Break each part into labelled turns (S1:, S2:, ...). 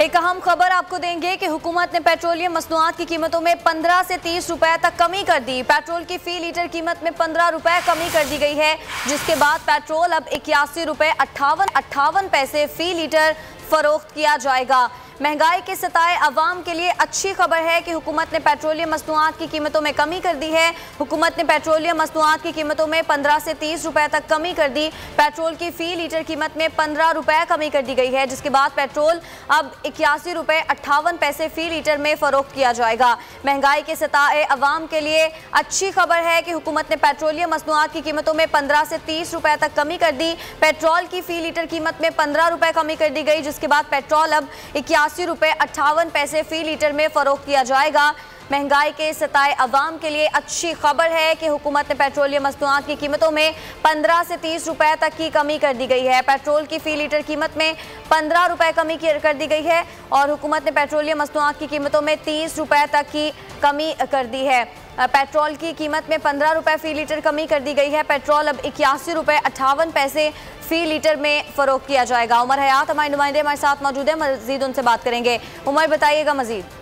S1: एक अहम खबर आपको देंगे कि हुकूमत ने पेट्रोलियम मसनूआत की कीमतों में 15 से 30 रुपए तक कमी कर दी। पेट्रोल की फी लीटर कीमत में 15 रुपए कमी कर दी गई है, जिसके बाद पेट्रोल अब 81 रुपए 58 पैसे फी लीटर फरोख्त किया जाएगा। महंगाई के सताए अवाम के लिए अच्छी खबर है कि हुकूमत ने पेट्रोलियम मसनूआत की कीमतों में कमी कर दी है। हुकूमत ने पेट्रोलियम मसनूआत की कीमतों में 15 से 30 रुपए तक कमी कर दी। पेट्रोल की फी लीटर कीमत में 15 रुपए कमी कर दी गई है, जिसके बाद पेट्रोल अब 81 रुपए 58 पैसे फी लीटर में फरोख्त किया जाएगा। महंगाई के सताए अवाम के लिए अच्छी खबर है कि हुकूमत ने पेट्रोलियम मसनूआत की कीमतों में 15 से 30 रुपए तक कमी कर दी। पेट्रोल की फी लीटर कीमत में 15 रुपए कमी कर दी गई, जिसके बाद पेट्रोल अब 81 रुपए 58 पैसे फी लीटर में फरोख्त किया जाएगा। महंगाई के सताए अवाम के लिए अच्छी खबर है कि हुकूमत ने पेट्रोलियम मसनूआत की कीमतों में 15 से 30 रुपए तक की कमी कर दी गई है। पेट्रोल की फी लीटर कीमत में 15 रुपए कमी कर दी गई है और हुकूमत ने पेट्रोलियम मसनूआत की कीमतों में 30 रुपए तक की कमी कर दी है। पेट्रोल की कीमत में 15 रुपए फी लीटर कमी कर दी गई है। पेट्रोल अब 81 रुपए 58 पैसे फी लीटर में फरोख्त किया जाएगा। उमर हयात हमारे नुमाइंदे हमारे साथ मौजूद है, मजीद उनसे बात करेंगे। उमर, बताइएगा मजीद।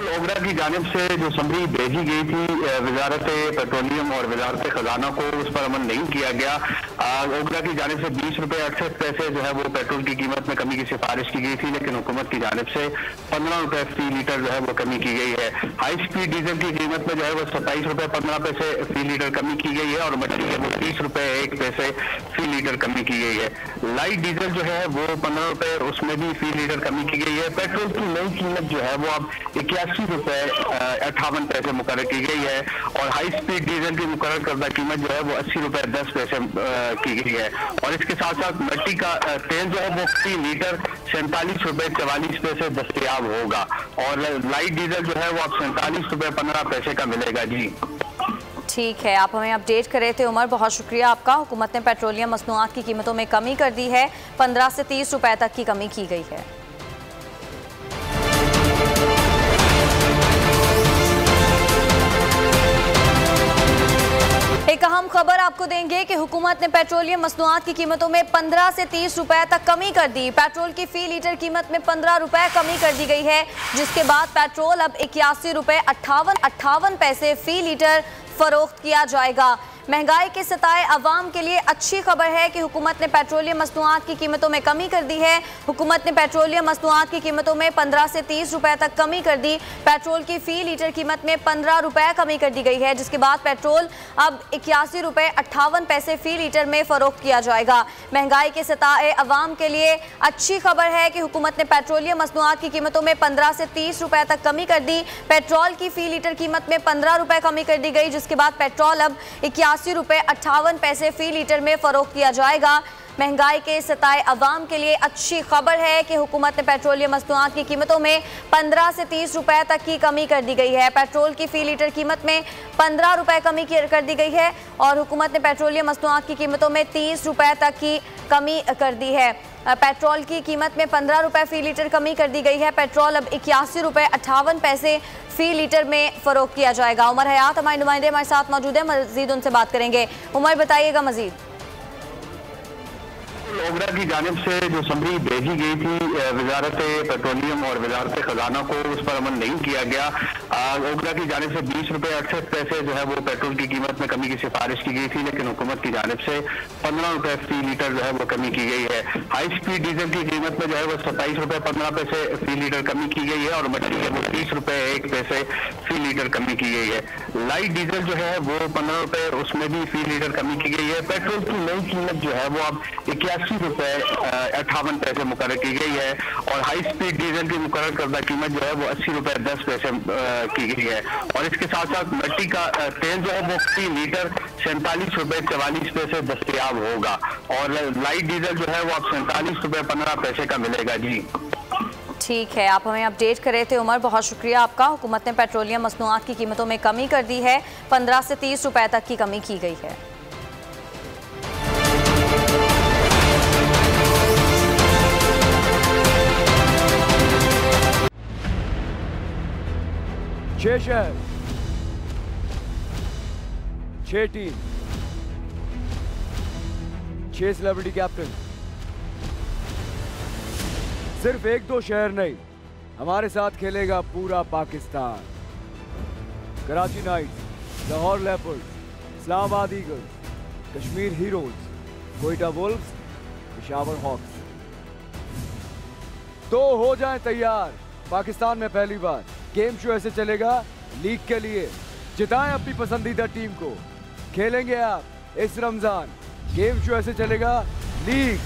S2: ओगरा की जानिब से जो समरी भेजी गई थी वजारत पेट्रोलियम और वजारत खजाना को, उस पर अमल नहीं किया गया। ओगरा की जानिब से 20 रुपए 68 पैसे जो है वो पेट्रोल की कीमत में कमी की सिफारिश की गई थी, लेकिन हुकूमत की जानिब से 15 रुपए फी लीटर जो है वो कमी की गई है। हाई स्पीड डीजल की कीमत में जो है वो 27 रुपए 15 पैसे फी लीटर कमी की गई है और मछली है वो 30 रुपए 1 पैसे फी लीटर कमी की गई है। लाइट डीजल जो है वो 15 रुपए, उसमें भी फी लीटर कमी की गई है। पेट्रोल की नई कीमत जो है वो अब 81 रुपए 58 पैसे मुकर्रर की गई है और हाई स्पीड डीजल की मुकर्रर करदा कीमत जो है वो 80 रुपए 10 पैसे की गई है। और इसके साथ साथ मिट्टी का तेल जो है वो फी लीटर 47 रुपए 44 पैसे दस्तयाब होगा और लाइट डीजल जो है वो अब 47 रुपए 15 पैसे का मिलेगा। जी
S1: ठीक है, आप हमें अपडेट कर रहे थे उमर, बहुत शुक्रिया आपका। हुकूमत ने पेट्रोलियम मसनूआत की कीमतों में कमी कर दी है, 15 से 30 रुपए तक की कमी की गई है। एक अहम खबर आपको देंगे कि हुकूमत ने पेट्रोलियम मसनूआत की कीमतों में 15 से 30 रुपए तक कमी कर दी। पेट्रोल की फी लीटर कीमत में 15 रुपए कमी कर दी गई है, जिसके बाद पेट्रोल अब 81 रुपए 58 पैसे फी लीटर फरोख्त किया जाएगा। महंगाई के सताए अवाम के लिए अच्छी खबर है कि हुकूमत ने पेट्रोलियम मसनूआत की कीमतों में कमी कर दी है। हुकूमत ने पेट्रोलियम मसनूआत की कीमतों में 15 से 30 रुपए तक कमी कर दी। पेट्रोल की फी लीटर कीमत में 15 रुपए कमी कर दी गई है, जिसके बाद पेट्रोल अब 81 रुपए 58 पैसे फी लीटर में फरोख्त किया जाएगा। महंगाई के सताए अवाम के लिए अच्छी खबर है कि हुकूमत ने पेट्रोलियम मसनूआत की कीमतों में 15 से 30 रुपए तक कमी कर दी। पेट्रोल की फी लीटर कीमत में 15 रुपए कमी कर दी गई, जिसके बाद पेट्रोल अब 81 रुपए 58 पैसे फी लीटर में फरोख्त किया जाएगा। महंगाई के सताए अवाम के लिए अच्छी खबर है कि हुकूमत ने पेट्रोलियम मसनूआत की कीमतों में 15 से 30 रुपए तक की कमी कर दी गई है। पेट्रोल की फी लीटर कीमत में 15 रुपए कमी कर दी गई है और हुकूमत ने पेट्रोलियम मसनूआत की कीमतों में 30 रुपए तक की कमी कर दी है। पेट्रोल की कीमत में 15 रुपए फी लीटर कमी कर दी गई है। पेट्रोल अब 81 रुपए 58 पैसे फी लीटर में फरोख्त किया जाएगा। उमर हयात हमारे नुमाइंदे हमारे साथ मौजूद है, मजीद उनसे बात करेंगे। उमर, बताइएगा मजीद।
S2: ओगरा की जानिब से जो समरी भेजी गई थी वजारत पेट्रोलियम और वजारत खजाना को, उस पर अमल नहीं किया गया। ओगरा की जानिब से 20 रुपए 68 पैसे जो है वो पेट्रोल की कीमत में कमी की सिफारिश की गई थी, लेकिन हुकूमत की जानिब से 15 रुपए फी लीटर जो है वो कमी की गई है। हाई स्पीड डीजल की कीमत में जो है वो 27 रुपए 15 पैसे फी लीटर कमी की गई है और मछली है वो 30 रुपए 1 पैसे फी लीटर कमी की गई है। लाइट डीजल जो है वो 15 रुपए, उसमें भी फी लीटर कमी की गई है। पेट्रोल की नई कीमत जो है वो अब 81 रुपए 58 पैसे मुकर्रर की गई है और हाई स्पीड डीजल की मुकर्रर करदा कीमत जो है वो 80 रुपए 10 पैसे की गई है और इसके साथ साथ मिट्टी का तेल जो है वो फी लीटर 47 रुपए 44 पैसे दस्तयाब होगा और लाइट डीजल जो है वो अब 47 रुपए 15 पैसे का मिलेगा। जी
S1: ठीक है, आप हमें अपडेट कर रहे थे उमर, बहुत शुक्रिया आपका। हुकूमत ने पेट्रोलियम मसनूआत की कीमतों में कमी कर दी है, 15 से 30 रुपए तक की कमी की गई है।
S3: छह शहर, 6 टीम, 6 सेलिब्रिटी कैप्टन, सिर्फ एक दो शहर नहीं, हमारे साथ खेलेगा पूरा Pakistan. Karachi knights, Lahore leopards, Islamabad eagles, Kashmir heroes, Quetta wolves, Peshawar hawks. तो हो जाएं तैयार, पाकिस्तान में पहली बार गेम शो ऐसे चलेगा लीग के लिए। जिताएं अपनी पसंदीदा टीम को। खेलेंगे आप इस रमजान, गेम शो ऐसे चलेगा लीग।